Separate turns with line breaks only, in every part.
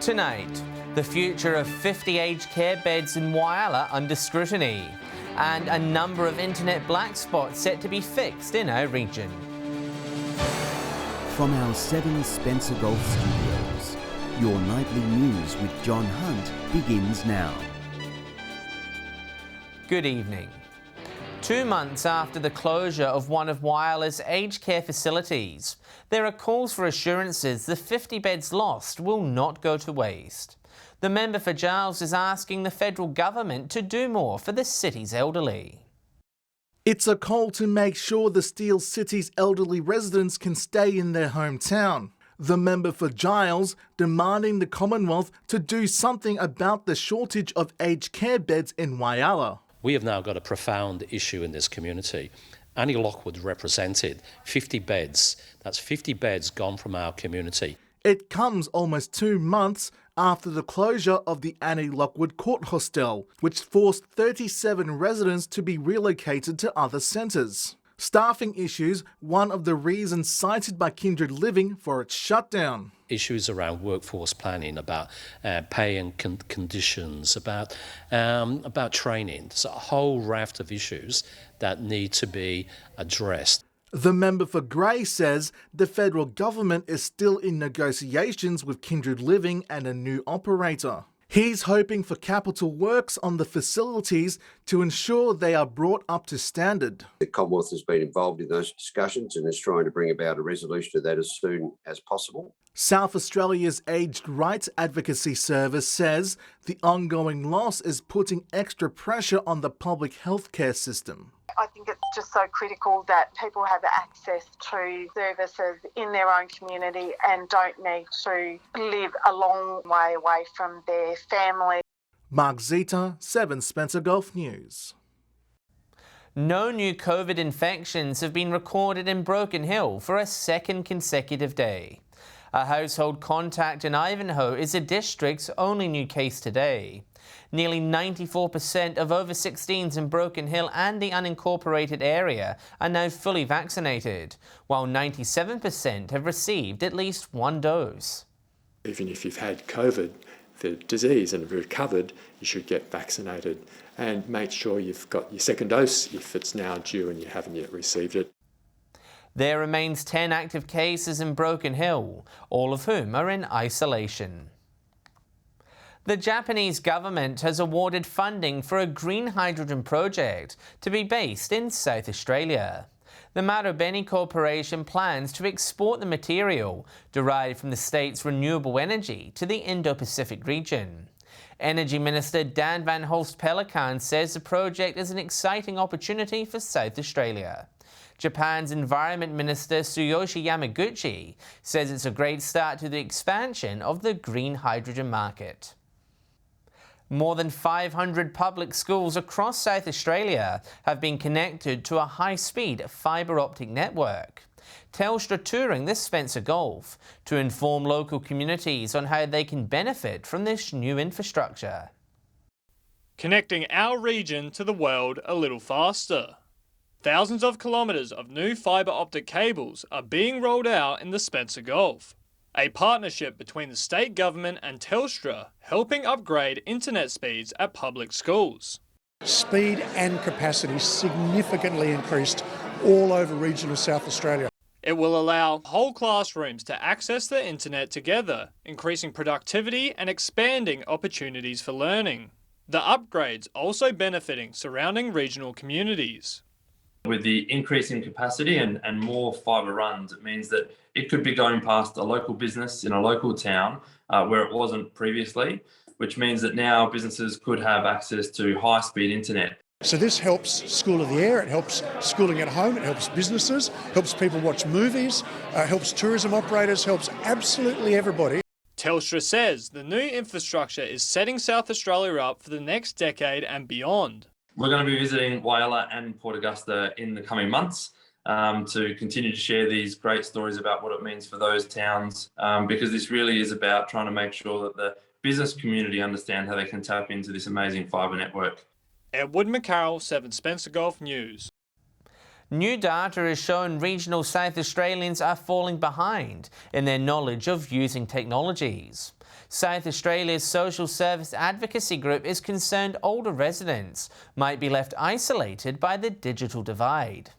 Tonight, the future of 50 aged care beds in Whyalla under scrutiny, and a number of internet black spots set to be fixed in our region.
From our 7 Spencer Golf Studios, your nightly news with John Hunt begins now.
Good evening. 2 months after the closure of one of Whyalla's aged care facilities, there are calls for assurances the 50 beds lost will not go to waste. The member for Giles is asking the federal government to do more for the city's elderly.
It's a call to make sure the Steel City's elderly residents can stay in their hometown. The member for Giles demanding the Commonwealth to do something about the shortage of aged care beds in Whyalla.
We have now got a profound issue in this community. Annie Lockwood represented 50 beds. That's 50 beds gone from our community.
It comes almost 2 months after the closure of the Annie Lockwood Court Hostel, which forced 37 residents to be relocated to other centres. Staffing issues, one of the reasons cited by Kindred Living for its shutdown.
Issues around workforce planning, about pay and conditions, about training. There's a whole raft of issues that need to be addressed.
The member for Grey says the federal government is still in negotiations with Kindred Living and a new operator. He's hoping for capital works on the facilities to ensure they are brought up to standard.
The Commonwealth has been involved in those discussions and is trying to bring about a resolution to that as soon as possible.
South Australia's Aged Rights Advocacy Service says the ongoing loss is putting extra pressure on the public healthcare system.
I think it's just so critical that people have access to services in their own community and don't need to live a long way away from their family.
Mark Zita, 7 Spencer Golf News.
No new COVID infections have been recorded in Broken Hill for a second consecutive day. A household contact in Ivanhoe is the district's only new case today. Nearly 94% of over 16s in Broken Hill and the unincorporated area are now fully vaccinated, while 97% have received at least 1 dose.
Even if you've had COVID, the disease, and have recovered, you should get vaccinated and make sure you've got your second dose if it's now due and you haven't yet received it.
There remains 10 active cases in Broken Hill, all of whom are in isolation. The Japanese government has awarded funding for a green hydrogen project to be based in South Australia. The Marubeni Corporation plans to export the material derived from the state's renewable energy to the Indo-Pacific region. Energy Minister Dan Van Holst Pelikan says the project is an exciting opportunity for South Australia. Japan's Environment Minister Tsuyoshi Yamaguchi says it's a great start to the expansion of the green hydrogen market. More than 500 public schools across South Australia have been connected to a high-speed fibre optic network. Telstra touring this Spencer Golf to inform local communities on how they can benefit from this new infrastructure.
Connecting our region to the world a little faster. Thousands of kilometres of new fibre optic cables are being rolled out in the Spencer Gulf. A partnership between the state government and Telstra helping upgrade internet speeds at public schools.
Speed and capacity significantly increased all over regional South Australia.
It will allow whole classrooms to access the internet together, increasing productivity and expanding opportunities for learning. The upgrades also benefiting surrounding regional communities.
With the increase in capacity and more fibre runs, it means that it could be going past a local business in a local town where it wasn't previously, which means that now businesses could have access to high-speed internet.
So this helps School of the Air, it helps schooling at home, it helps businesses, helps people watch movies, helps tourism operators, helps absolutely everybody.
Telstra says the new infrastructure is setting South Australia up for the next decade and beyond.
We're going to be visiting Whyalla and Port Augusta in the coming months to continue to share these great stories about what it means for those towns, because this really is about trying to make sure that the business community understand how they can tap into this amazing fibre network.
Edward McCarroll, 7 Spencer Golf News.
New data has shown regional South Australians are falling behind in their knowledge of using technologies. South Australia's social service advocacy group is concerned older residents might be left isolated by the digital divide.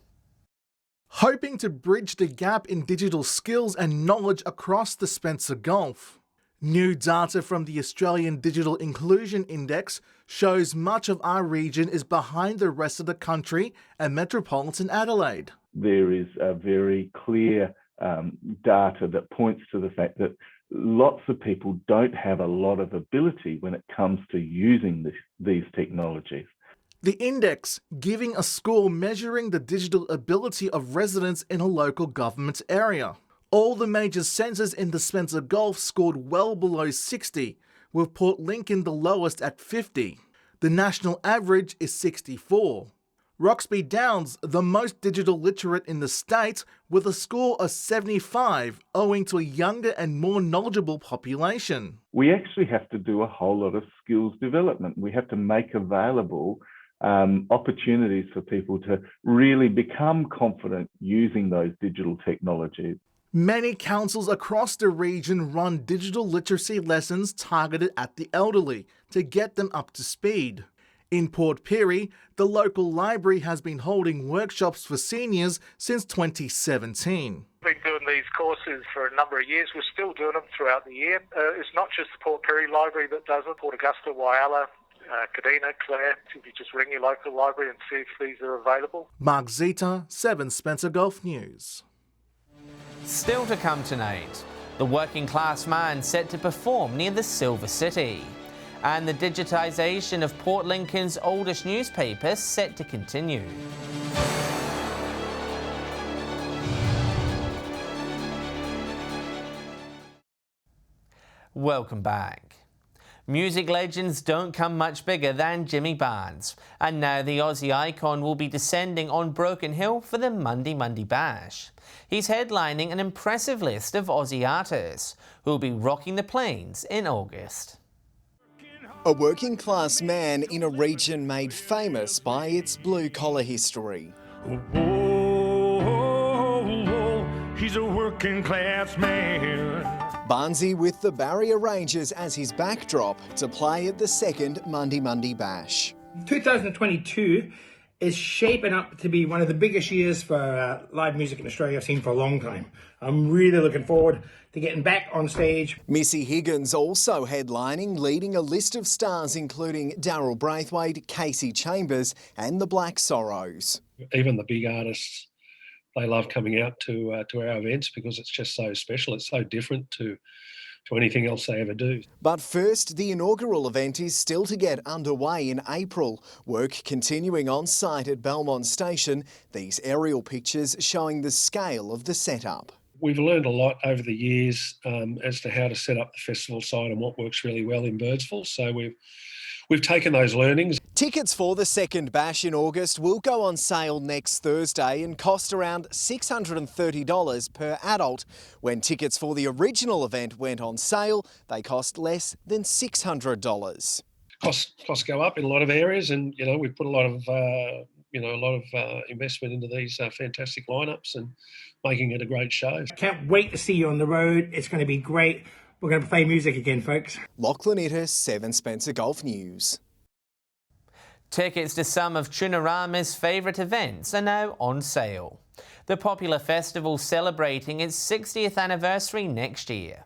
Hoping to bridge the gap in digital skills and knowledge across the Spencer Gulf. New data from the Australian Digital Inclusion Index shows much of our region is behind the rest of the country and metropolitan Adelaide.
There is a very clear data that points to the fact that lots of people don't have a lot of ability when it comes to using these technologies.
The index giving a score measuring the digital ability of residents in a local government area. All the major centres in the Spencer Gulf scored well below 60, with Port Lincoln the lowest at 50. The national average is 64. Roxby Downs, the most digital literate in the state, with a score of 75, owing to a younger and more knowledgeable population.
We actually have to do a whole lot of skills development. We have to make available opportunities for people to really become confident using those digital technologies.
Many councils across the region run digital literacy lessons targeted at the elderly to get them up to speed. In Port Pirie, the local library has been holding workshops for seniors since 2017.
We've been doing these courses for a number of years. We're still doing them throughout the year. It's not just the Port Pirie Library that does it. Port Augusta, Whyalla, Kadina, Clare. If you just ring your local library and see if these are available.
Mark Zeta, 7 Spencer Gulf News.
Still to come tonight, the working class man set to perform near the Silver City. And the digitisation of Port Lincoln's oldest newspaper set to continue. Welcome back. Music legends don't come much bigger than Jimmy Barnes, and now the Aussie icon will be descending on Broken Hill for the Monday Bash. He's headlining an impressive list of Aussie artists who will be rocking the plains in August.
A working class man in a region made famous by its blue-collar history.
He's a working class man.
Barnesy with the Barrier Rangers as his backdrop to play at the second Monday Bash.
2022 is shaping up to be one of the biggest years for live music in Australia I've seen for a long time. I'm really looking forward to getting back on stage.
Missy Higgins also headlining, leading a list of stars including Daryl Braithwaite, Casey Chambers and the Black Sorrows.
Even the big artists, they love coming out to our events because it's just so special. It's so different to anything else they ever do.
But first, the inaugural event is still to get underway in April. Work continuing on site at Belmont Station. These aerial pictures showing the scale of the setup.
We've learned a lot over the years as to how to set up the festival site and what works really well in Birdsville. So we've taken those learnings.
Tickets for the second bash in August will go on sale next Thursday and cost around $630 per adult. When tickets for the original event went on sale, they cost less than $600.
Costs go up in a lot of areas, and we've put a lot of investment into these fantastic lineups and making it a great show.
Can't wait to see you on the road. It's going to be great. We're going to play music again, folks.
Lachlan Itter, 7 Spencer Gulf News.
Tickets to some of Tunarama's favourite events are now on sale. The popular festival celebrating its 60th anniversary next year.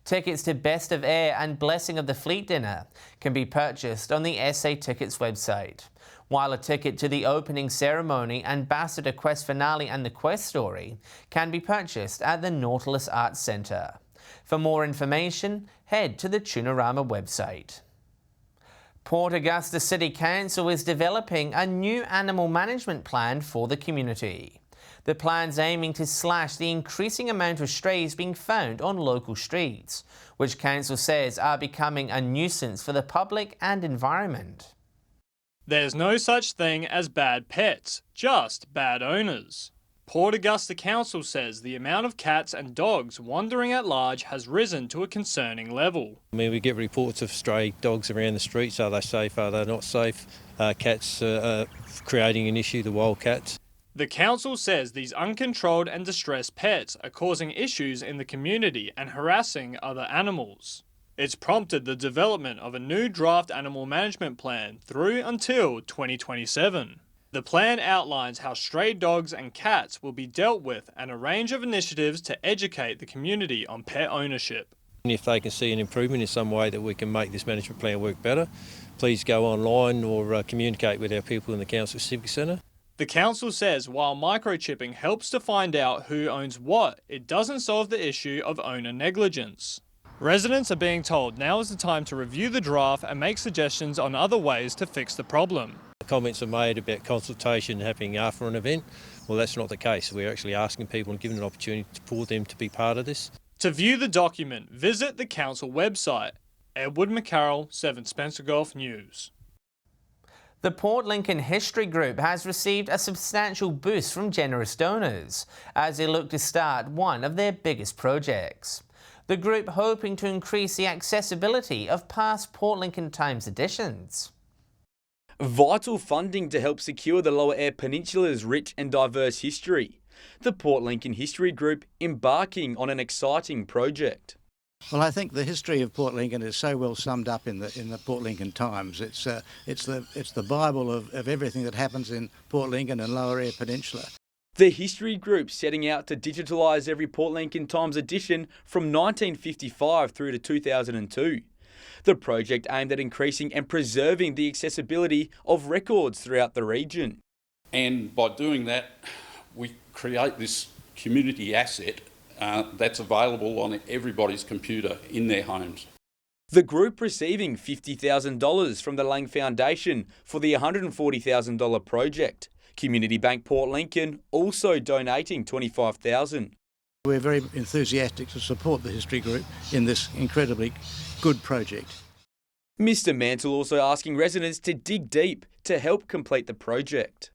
Tickets to Best of Air and Blessing of the Fleet dinner can be purchased on the SA Tickets website, while a ticket to the opening ceremony, Ambassador Quest finale and the Quest story can be purchased at the Nautilus Arts Centre. For more information, head to the Tunarama website. Port Augusta City Council is developing a new animal management plan for the community. The plan's aiming to slash the increasing amount of strays being found on local streets, which council says are becoming a nuisance for the public and environment.
There's no such thing as bad pets, just bad owners. Port Augusta Council says the amount of cats and dogs wandering at large has risen to a concerning level.
I mean, we get reports of stray dogs around the streets. Are they safe? Are they not safe? Cats creating an issue, the wild cats.
The council says these uncontrolled and distressed pets are causing issues in the community and harassing other animals. It's prompted the development of a new draft animal management plan through until 2027. The plan outlines how stray dogs and cats will be dealt with and a range of initiatives to educate the community on pet ownership.
If they can see an improvement in some way that we can make this management plan work better, please go online or communicate with our people in the Council Civic Centre.
The council says while microchipping helps to find out who owns what, it doesn't solve the issue of owner negligence. Residents are being told now is the time to review the draft and make suggestions on other ways to fix the problem.
Comments are made about consultation happening after an event. Well, that's not the case. We're actually asking people and giving an opportunity for them to be part of this.
To view the document, visit the council website. Edward McCarroll, 7 Spencer Gulf News.
The Port Lincoln History Group has received a substantial boost from generous donors as they look to start one of their biggest projects. The group hoping to increase the accessibility of past Port Lincoln Times editions.
Vital funding to help secure the Lower Eyre Peninsula's rich and diverse history. The Port Lincoln History Group embarking on an exciting project.
Well, I think the history of Port Lincoln is so well summed up in the Port Lincoln Times. It's the Bible of everything that happens in Port Lincoln and Lower Eyre Peninsula.
The History Group setting out to digitalise every Port Lincoln Times edition from 1955 through to 2002. The project aimed at increasing and preserving the accessibility of records throughout the region.
And by doing that, we create this community asset that's available on everybody's computer in their homes.
The group receiving $50,000 from the Lang Foundation for the $140,000 project. Community Bank Port Lincoln also donating $25,000.
We're very enthusiastic to support the History Group in this incredibly good project.
Mr Mantle also asking residents to dig deep to help complete the project.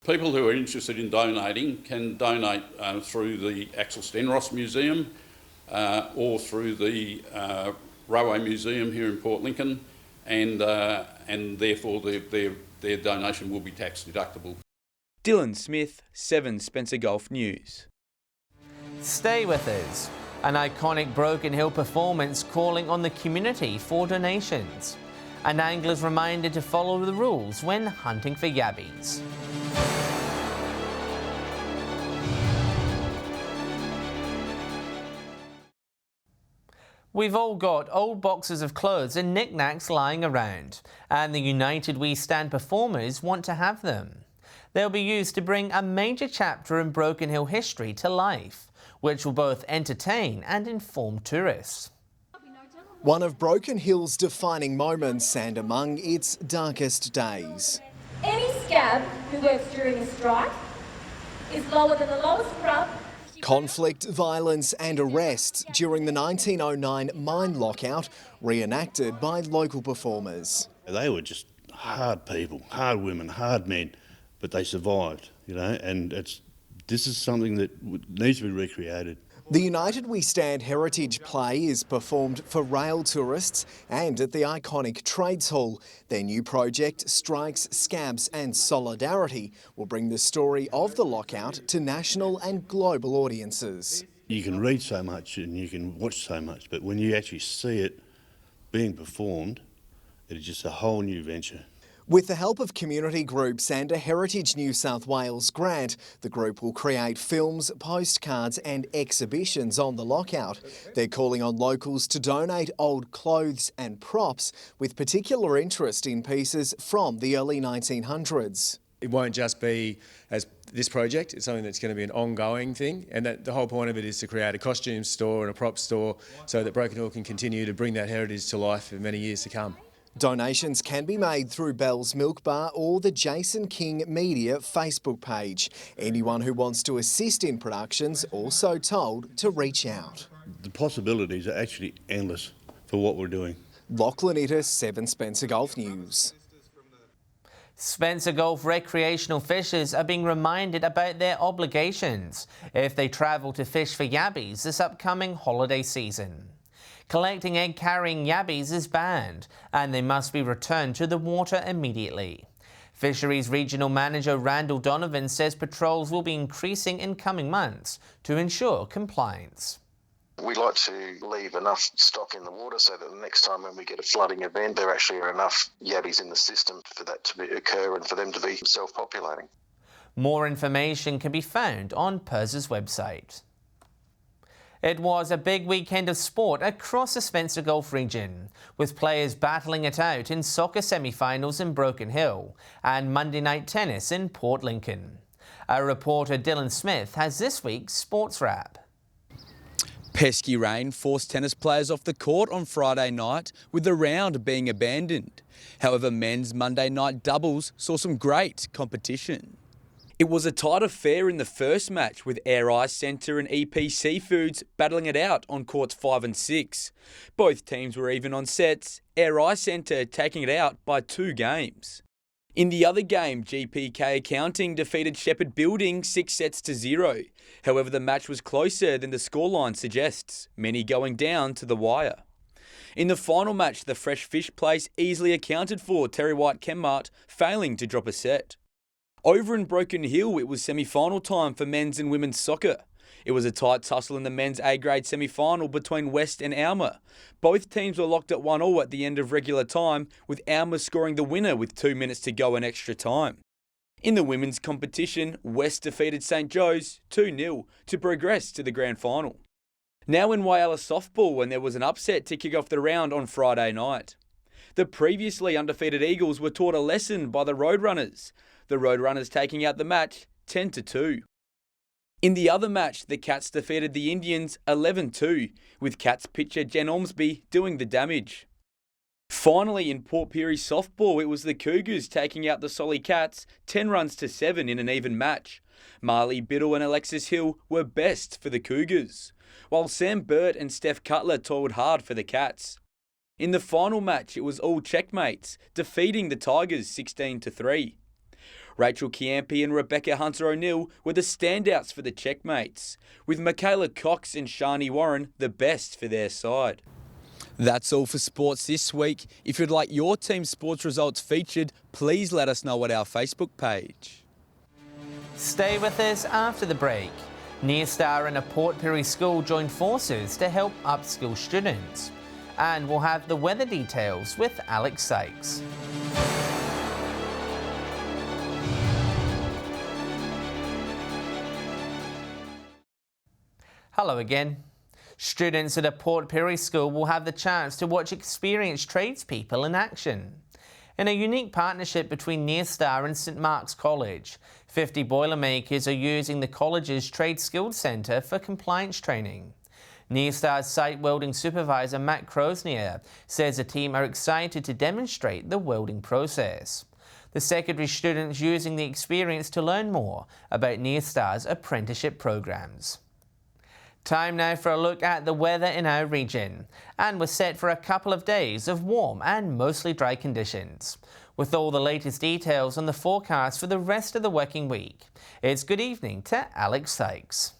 People who are interested in donating can donate through the Axel Stenros Museum or through the Railway Museum here in Port Lincoln, and therefore their donation will be tax deductible.
Dylan Smith, 7 Spencer Gulf News.
Stay with us. An iconic Broken Hill performance calling on the community for donations. An angler's reminded to follow the rules when hunting for yabbies. We've all got old boxes of clothes and knickknacks lying around, and the United We Stand performers want to have them. They'll be used to bring a major chapter in Broken Hill history to life, which will both entertain and inform tourists.
One of Broken Hill's defining moments and among its darkest days.
Any scab who works during a strike is lower than the lowest rung.
Conflict, violence and arrests during the 1909 mine lockout, reenacted by local performers.
They were just hard people, hard women, hard men, but they survived, and this is something that needs to be recreated.
The United We Stand heritage play is performed for rail tourists and at the iconic Trades Hall. Their new project, Strikes, Scabs and Solidarity, will bring the story of the lockout to national and global audiences.
You can read so much and you can watch so much, but when you actually see it being performed, it is just a whole new venture.
With the help of community groups and a Heritage New South Wales grant, the group will create films, postcards and exhibitions on the lockout. They're calling on locals to donate old clothes and props, with particular interest in pieces from the early 1900s.
It won't just be as this project, it's something that's going to be an ongoing thing, and that the whole point of it is to create a costume store and a prop store so that Broken Hill can continue to bring that heritage to life for many years to come.
Donations can be made through Bell's Milk Bar or the Jason King Media Facebook page. Anyone who wants to assist in productions also told to reach out.
The possibilities are actually endless for what we're doing.
Lachlan Ittis, 7 Spencer Gulf News.
Spencer Gulf recreational fishers are being reminded about their obligations if they travel to fish for yabbies this upcoming holiday season. Collecting egg-carrying yabbies is banned and they must be returned to the water immediately. Fisheries Regional Manager Randall Donovan says patrols will be increasing in coming months to ensure compliance.
We like to leave enough stock in the water so that the next time when we get a flooding event, there actually are enough yabbies in the system for that to occur and for them to be self-populating.
More information can be found on PIRS's website. It was a big weekend of sport across the Spencer Gulf region, with players battling it out in soccer semi-finals in Broken Hill and Monday night tennis in Port Lincoln. Our reporter Dylan Smith has this week's sports wrap.
Pesky rain forced tennis players off the court on Friday night, with the round being abandoned. However, men's Monday night doubles saw some great competition. It was a tight affair in the first match, with Air Ice Centre and EP Seafoods battling it out on courts 5 and 6. Both teams were even on sets, Air Ice Centre taking it out by 2 games. In the other game, GPK Accounting defeated Shepherd Building 6 sets to 0. However, the match was closer than the scoreline suggests, many going down to the wire. In the final match, the Fresh Fish Place easily accounted for Terry White Kenmart, failing to drop a set. Over in Broken Hill, it was semi-final time for men's and women's soccer. It was a tight tussle in the men's A-grade semi-final between West and Alma. Both teams were locked at 1-1 at the end of regular time, with Alma scoring the winner with 2 minutes to go in extra time. In the women's competition, West defeated St Joe's 2-0 to progress to the grand final. Now in Whyalla softball, when there was an upset to kick off the round on Friday night. The previously undefeated Eagles were taught a lesson by the Roadrunners. The Roadrunners taking out the match 10-2. In the other match, the Cats defeated the Indians 11-2, with Cats pitcher Jen Ormsby doing the damage. Finally, in Port Pirie softball, it was the Cougars taking out the Solly Cats 10 runs to 7 in an even match. Marley Biddle and Alexis Hill were best for the Cougars, while Sam Burt and Steph Cutler toiled hard for the Cats. In the final match, it was all checkmates, defeating the Tigers 16-3. Rachel Chiampi and Rebecca Hunter-O'Neill were the standouts for the checkmates, with Michaela Cox and Shani Warren the best for their side. That's all for sports this week. If you'd like your team's sports results featured, please let us know at our Facebook page.
Stay with us after the break. Nearstar and a Port Pirie school joined forces to help upskill students. And we'll have the weather details with Alex Sykes. Hello again. Students at a Port Pirie school will have the chance to watch experienced tradespeople in action. In a unique partnership between Nearstar and St Mark's College, 50 Boilermakers are using the college's Trade Skills Centre for compliance training. Nearstar's site welding supervisor Matt Krosnier says the team are excited to demonstrate the welding process. The secondary students using the experience to learn more about Nearstar's apprenticeship programs. Time now for a look at the weather in our region, and we're set for a couple of days of warm and mostly dry conditions. With all the latest details on the forecast for the rest of the working week, it's good evening to Alex Sykes.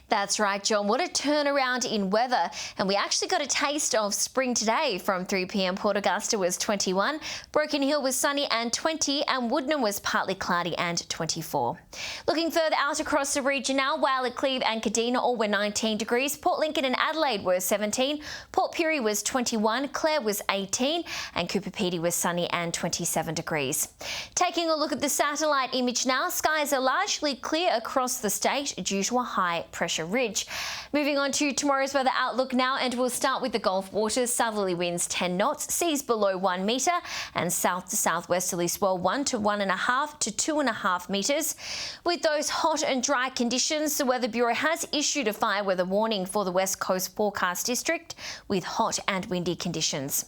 That's right, John. What a turnaround in weather. And we actually got a taste of spring today. From 3 p.m, Port Augusta was 21, Broken Hill was sunny and 20, and Woodnum was partly cloudy and 24. Looking further out across the region now, Whyalla, Cleve and Kadina all were 19 degrees. Port Lincoln and Adelaide were 17. Port Pirie was 21, Clare was 18, and Cooper Pedy was sunny and 27 degrees. Taking a look at the satellite image now, skies are largely clear across the state due to a high pressure ridge. Moving on to tomorrow's weather outlook now, and we'll start with the Gulf waters. Southerly winds 10 knots, seas below 1 metre, and south to southwesterly swell 1 to 1.5 to 2.5 metres. With those hot and dry conditions, the Weather Bureau has issued a fire weather warning for the West Coast forecast district with hot and windy conditions.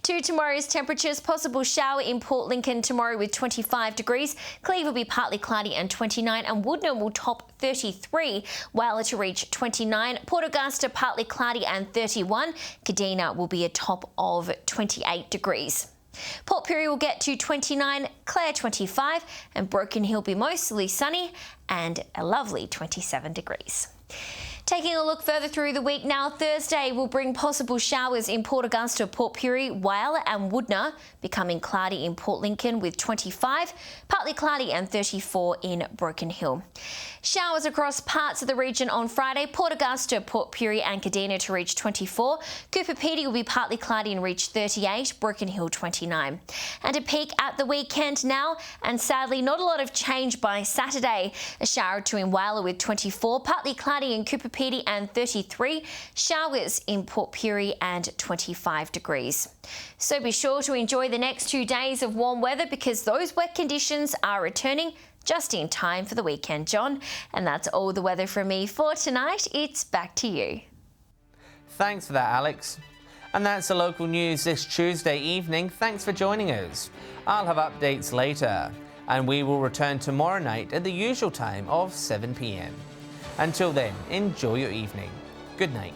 To tomorrow's temperatures, possible shower in Port Lincoln tomorrow with 25 degrees. Cleve will be partly cloudy and 29, and Woodnum will top 33, Whyalla to reach 29, Port Augusta partly cloudy and 31, Kadina will be a top of 28 degrees. Port Pirie will get to 29, Clare 25, and Broken Hill be mostly sunny and a lovely 27 degrees. Taking a look further through the week now, Thursday will bring possible showers in Port Augusta, Port Pirie, Whyalla and Woodner, becoming cloudy in Port Lincoln with 25, partly cloudy and 34 in Broken Hill. Showers across parts of the region on Friday, Port Augusta, Port Pirie and Kadina to reach 24, Cooper Pedy will be partly cloudy and reach 38, Broken Hill 29. And a peek at the weekend now, and sadly not a lot of change by Saturday. A shower or two in Whyalla with 24, partly cloudy in Cooper Pedy and 33, showers in Port Pirie and 25 degrees. So be sure to enjoy the next 2 days of warm weather because those wet conditions are returning just in time for the weekend, John. And that's all the weather from me for tonight. It's back to you.
Thanks for that, Alex. And that's the local news this Tuesday evening. Thanks for joining us. I'll have updates later, and we will return tomorrow night at the usual time of 7 p.m. Until then, enjoy your evening. Good night.